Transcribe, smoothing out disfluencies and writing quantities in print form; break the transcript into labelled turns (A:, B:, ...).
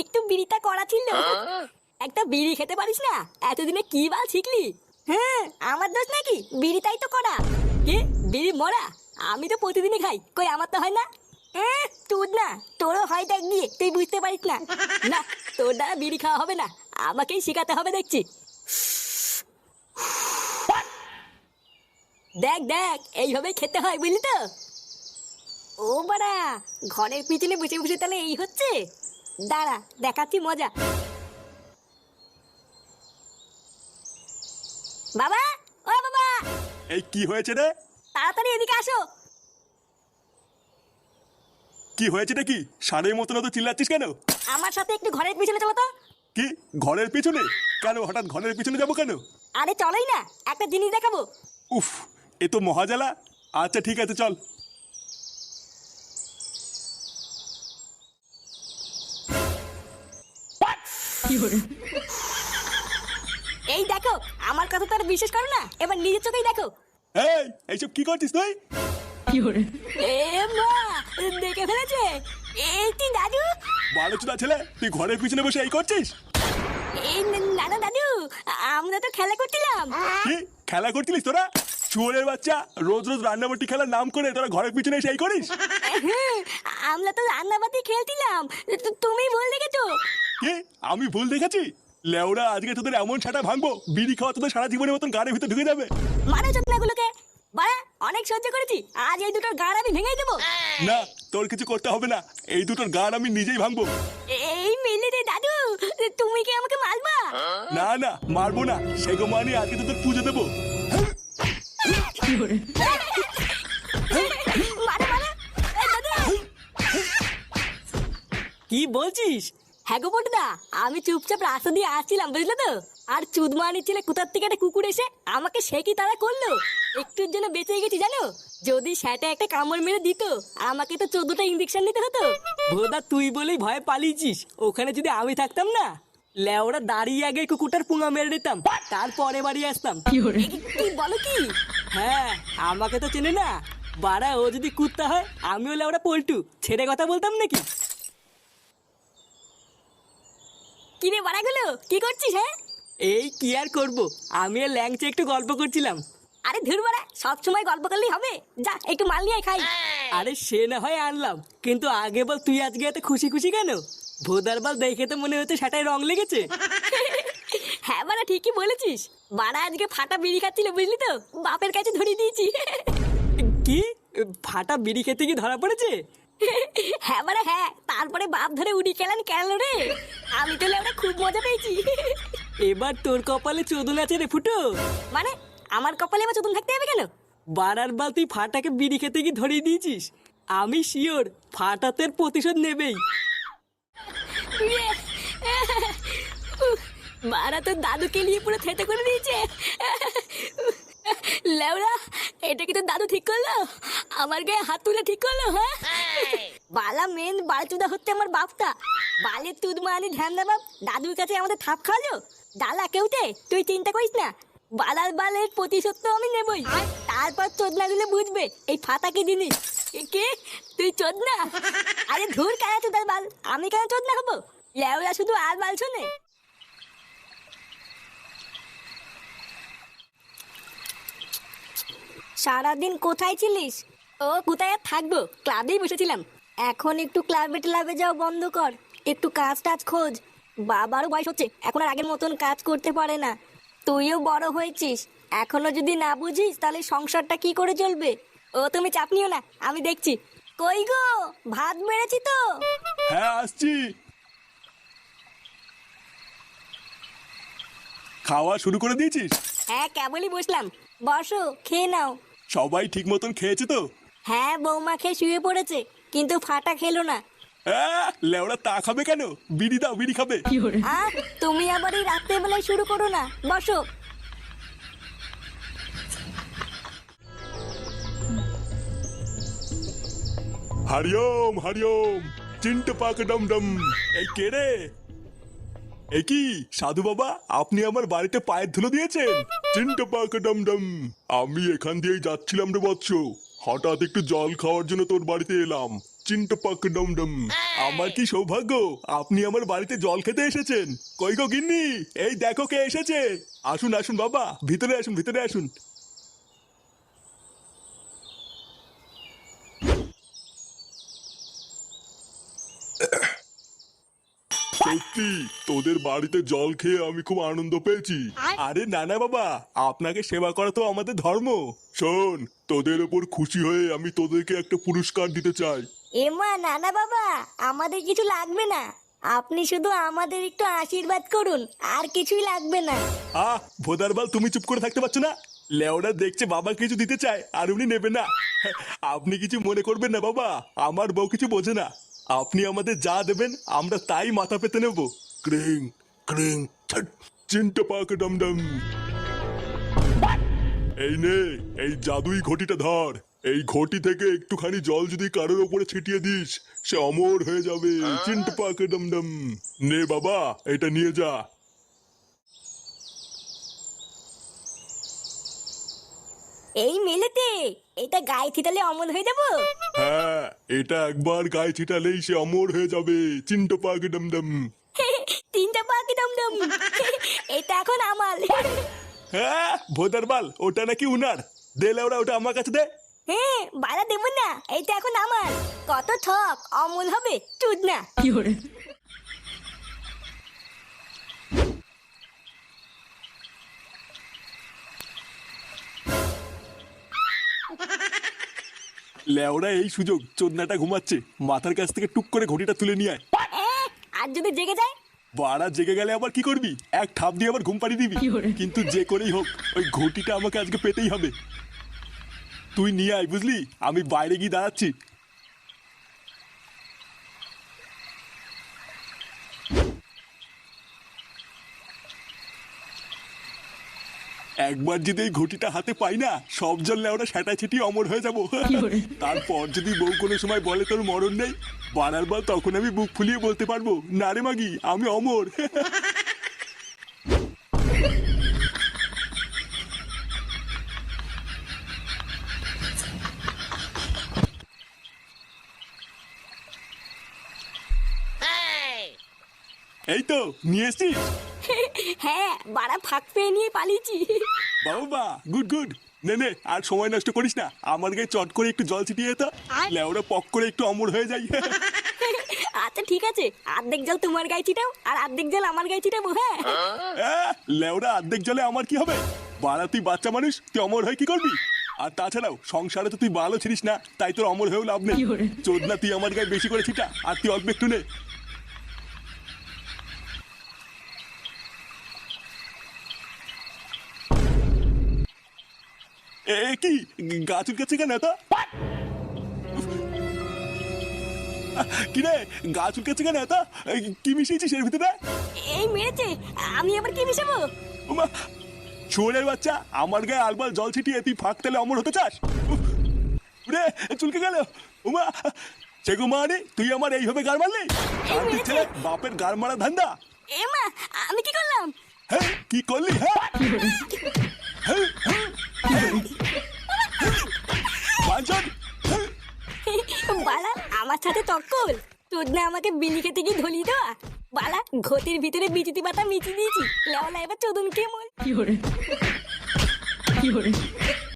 A: একটু বিড়িটা করা ছিল। একটা বিড়ি খেতে পারিস না? এতদিনে কি বাল শিখলি? হ্যাঁ, আমার দোষ নাকি? বিড়িটাই তো করা। কি বিড়ি মরা? আমি তো প্রতিদিনই খাই, কই আমার তো হয় না। তুই না, তোরও হয় দেখ গিয়ে, তুই বুঝতে পারিস না। না, তোর দ্বারা বিড়ি খাওয়া হবে না, আমাকেই শিখাতে হবে দেখছি। দেখ দেখ, এইভাবেই খেতে হয় বুঝলি তো। ও বাড়া, ঘরের পিছনে বসে বসে তাহলে এই হচ্ছে। দাঁড়া, দেখাচ্ছি মজা। বাবা, ও বাবা,
B: এই কি হয়েছে রে?
A: তাড়াতাড়ি এদিকে আসো।
B: কি হয়েছে নাকি? ষাঁড়ের মতন তো চিল্লাচ্ছিস কেন?
A: আমার সাথে একটু ঘরের পিছনে চলো তো।
B: কি ঘরের পিছনে? কেন হঠাৎ ঘরের পিছনে যাবো কেন?
A: আরে চলোই না, একটা জিনিস দেখাবো।
B: উফ, এ তো মহাজালা। আচ্ছা ঠিক আছে চল।
A: এই দেখো, আমার কথা তো আর বিশ্বাস করো না, এবার নিজের চোখেই দেখো।
B: এই এইসব কি করছিস তুই?
A: এ মা, দেখে ফেলেছে। এই তুই দাদু।
B: বালচুদা ছেলে, তুই ঘরের পিছনে বসে এই করছিস?
A: এই না না দাদু, আমরা তো খেলা করছিলাম।
B: কি খেলা করছিলিস তোরা? চুয়োরের বাচ্চা, রোজ রোজ রান্নাবাটি খেলার নাম করে তোরা ঘরের পিছনে এসে এই করিস?
A: আমরা তো রান্নাবাতি খেলছিলাম, তুমি ভুল দেখেছো।
B: কি আমি ভুল দেখেছি? লেওরা, আজকে তোদের এমন ছাটা ভাঙবো, বিড়ি খাওয়া তোদের সারা জীবনের মতন গাড়ির ভিতরে ঢুকে যাবে।
A: মানে চোদনাগুলোকে বাড়া, অনেক সহ্য করেছি, আজ এই দুটোর গাড় আমি ভেঙেই দেবো।
B: না, তোর কিছু করতে হবে না, এই দুটোর গান আমি নিজেই ভাঙবো।
A: এই মিলে রে দাদু, তুমি কি আমাকে মারবা?
B: না না, মারবো না, সেগো মানে আজকে তোদের পুজো দেবো।
A: মারো মারো, এই দাদু।
C: কি বলছিস?
A: হ্যাঁ গো বটদা, আমি চুপচাপ রাস্তা দিয়ে আসছিলাম বুঝলে তো, আর চুদমানি ছেলে কোথার থেকে একটা কুকুর এসে আমাকে সে কি তারা করলো। একটুর জন্য বেঁচে গেছি জানো, যদি সেটা একটা কামড় মেরে দিত আমাকে তো 14টা ইঞ্জেকশন নিতে হতো।
C: ভোদা, তুই বলেই ভয়ে পালিয়েছিস। ওখানে যদি আমি থাকতাম না, লেওরা দাঁড়িয়ে আগে কুকুরটার পুঙা মেরে নিতাম, তারপরে বাড়ি আসতাম।
A: কি বলো কি?
C: হ্যাঁ, আমাকে তো চেনে না বাড়া। ও যদি কুত্তা হয়, আমিও লেওরা পল্টু, ছেড়ে কথা বলতাম নাকি?
A: কি রে বাড়াগুলো, কি করছিস? হ্যাঁ,
C: এই কি আর করবো, আমি আর ল্যাংচে একটু গল্প করছিলাম।
A: আরে ধুর বাড়া, সব সময় গল্প করলেই হবে? যা একটু মাল নিয়ে আয় খাই।
C: আরে সে না হয় আনলাম, কিন্তু আগে বল তুই আজকে এত খুশি খুশি কেন? ভোদার বল, দেখে তো মনে হচ্ছে সেটাই রং লেগেছে।
A: হ্যাঁ বাড়া, ঠিকই বলেছিস। বাড়া আজকে ফাটা বিড়ি খাচ্ছিল বুঝলি তো, বাপের কাছে ধরিয়ে দিয়েছি।
C: কি ফাটা বিড়ি খেতে কি ধরা পড়েছে?
A: হ্যাঁ বাড়া হ্যাঁ, তারপরে বাপ ধরে উড়ি খেলান কেন রে। আমি তো লেওরা খুব মজা পেয়েছি।
C: এবার তোর কপালে চোদন আছে রে ফুটো।
A: মানে আমার কপালে এবার চতুন থাকতে হবে কেন?
C: বারার বাল, তুই ফাটাকে বিড়ি খেতে কি ধরিয়ে দিয়েছিস? আমি শিওর ফাটাতের প্রতিশোধ নেবেই।
A: বাড়া তো দাদুকে নিয়ে পুরো থেতে করে দিয়েছে। লেওরা, এটা কি তো দাদু ঠিক করলো? আমার গায়ে হাত তুলে ঠিক করলো? হ্যাঁ, বালা মেন বালচুদা হচ্ছে আমার বাপটা। বালের তুদ মানে ধ্যান দে বাপ, দাদুর কাছে আমাদের থাপ খাওয়ালো। ডালা কেউতে তুই চিন্তা করিস না, বালার বালের প্রতিশোধ তো আমি নেবই। তারপর চোদনা দিলে বুঝবে এই ফাতা কি জিনিস। কে তুই চোদনা? আরে ধুর, কেন চোদার বাল, আমি কেন চোদনা হবো? লেওরা শুধু আর বাল শোনে। সারাদিন কোথায় ছিলিস? ও কোথায় আর থাকবো, ক্লাবেই বসেছিলাম। এখন একটু ক্লাবে টেলাবে যাও বন্ধ কর, একটু কাজ টাজ খোঁজ। বাবারও বয়স হচ্ছে, এখন আর আগের মতন কাজ করতে পারে না। তুইও বড় হয়েছিস, এখনো যদি না বুঝিস তাহলে সংসারটা কি করে চলবে? ও তুমি চাপ নিও না, আমি দেখছি। কই গো, ভাত বেড়েছি তো।
B: হ্যাঁ আসছি। খাওয়া শুরু করে দিয়েছিস?
A: হ্যাঁ, কেবলই বসলাম, বসো খেয়ে নাও।
B: সবাই ঠিক মতন খেয়েছে তো?
A: হ্যাঁ, বৌমা খেয়ে শুয়ে পড়েছে, কিন্তু ফাটা খেলো না।
B: লেওরা তা খাবে কেন? বিড়ি দাও, বিড়ি খাবে।
A: আর তুমি আবার এই রাত্রেবেলায় শুরু করো না, বসো।
B: হরিওম হরিওম, চিন্ট পাক ডম ডম। এই কে রে? এই কি সাধু বাবা, আপনি আমার বাড়িতে পায়ের ধুলো দিয়েছেন? চিন্ট পাক ডম ডম। আমি এখান দিয়েই যাচ্ছিলাম রে বৎস, হঠাৎ একটু জল খাওয়ার জন্য তোর বাড়িতে এলাম। চিন্ট পাক ডমডম। আমার কি সৌভাগ্য, আপনি আমার বাড়িতে জল খেতে এসেছেন। কই গো গিন্নি, এই দেখো কে এসেছে। আসুন আসুন বাবা, ভিতরে আসুন ভিতরে আসুন। সত্যি তোদের বাড়িতে জল খেয়ে আমি খুব আনন্দ পেয়েছি। আরে না না বাবা, আপনাকে সেবা করা তো আমাদের ধর্ম। শোন, তোদের ওপর খুশি হয়ে আমি তোদেরকে একটা পুরস্কার দিতে চাই।
A: এমা নানা বাবা, আমাদের কিছু লাগবে না, আপনি শুধু আমাদের একটু আশীর্বাদ করুন, আর কিছুই লাগবে না।
B: ভোদারবাল, তুমি চুপ করে থাকতে পারছো না? লেওরা দেখছে বাবা কিছু দিতে চায় আর উনি নেবে না। আপনি কিছু মনে করবেন না বাবা, আমার বউ কিছু বোঝে না। আপনি আমাদের যা দেবেন আমরা তাই মাথা পেতে নেব। ক্রিং ক্রিং ছট, চিন্টা পাক ডমডম। এই নে, এই জাদুই ঘটিটা ধর। এই ঘটি থেকে একটুখানি জল যদি কারোর ওপরে ছিটিয়ে দিস, সে অমর হয়ে যাবে। চিন্টা পাক ডমডম। নে বাবা, এটা নিয়ে যা।
A: এই মেলেতে এটা গায়ে ছিটালে অমল হয়ে যাবো?
B: হ্যাঁ, এটা একবার গায়ে ছিটালেই সে অমর হয়ে যাবে। চিন্ট পাক ডমডম।
A: তিনটা পাখি দমদম। এটা এখন আমার।
B: হ্যাঁ ভোদারবাল, ওটা নাকি উনার। দে লেওরা, ওটা আমার কাছে দে।
A: হ্যাঁ, বাড়া দেবো না, এটা এখন আমার। কত ঠক, অমল হবে চুদ না।
B: লেওরা এই সুযোগ, চোদনাটা ঘুমাচ্ছে, মাথার কাছ থেকে টুক করে ঘটিটা তুলে নিয়ে আয়।
A: আর যদি জেগে যায়?
B: বাড়া জেগে গেলে আবার কি করবি? এক ঠাপ দিয়ে আবার ঘুম পাড়িয়ে দিবি। কিন্তু যে করেই হোক ওই ঘটিটা আমাকে আজকে পেতেই হবে। তুই নিয়ে আয়, বুঝলি? আমি বাইরে গিয়ে দাঁড়াচ্ছি। একবার যদি এই ঘটিটা হাতে পাই না, সব জল লেওরা সেটা ছিটিয়ে অমর হয়ে যাবো। তারপর যদি বউ কোনো সময় বলে তোর মরণ নেই, বাড়ার বার তখন আমি বুক ফুলিয়ে বলতে পারবো, না রে মাগি, আমি অমর। এই তো নিয়ে এসছিস?
A: হ্যাঁ, বাড়া ফাঁক পেয়ে নিয়ে পালিয়েছি।
B: বাবা গুড গুড। নে নে, আর সময় নষ্ট করিস না, আমার গায়ে চট করে একটু জল ছিটিয়ে তো, লেওরা পক করে একটু অমর হয়ে যাই।
A: আচ্ছা ঠিক আছে, অর্ধেক জল তোমার গায়ে ছিটাও আর অর্ধেক জল আমার গায়ে ছিটাবো। হ্যাঁ,
B: লেওরা অর্ধেক জলে আমার কি হবে? বাড়া তুই বাচ্চা মানুষ, তুই অমর হয়ে কি করবি? আর তাছাড়াও সংসারে তো তুই ভালো ছিলিস না, তাই তোর অমর হয়েও লাভ নেই। চোদনা, তুই আমার গায়ে বেশি করে ছিটা, আর তুই অল্প একটু নে। এ কি গা চুলকাচ্ছে কেন এত? কি রে, গা চুলকাচ্ছে কেন এত? কি মিশিয়েছিস এর ভিতরে?
A: এই মেরেছে, আমি আবার কি মিশাবো?
B: ওমা, শুয়োরের বাচ্চা, আমার গায়ে আলবাল জল ছিটিয়ে তুই ফাঁক তেলে অমর হতে চাস? রে চুলকে গেল। ওমা, সেগো মানে তুই আমার এইভাবে গার মারলি? শান্তির ছেলে, বাপের গার মারা ধান্দা।
A: এ মা, আমি কি করলাম?
B: হ্যাঁ কি করলি? হ্যাঁ বাঞ্চন।
A: বালা আমার সাথে তক্কল, তোর না আমাকে বিলি খেতে গিয়ে ধলি দেওয়া। বালা ঘটির ভিতরে বিচিতি পাতা মিচি দিয়েছি, লেওলা এবার চোদন কে মল।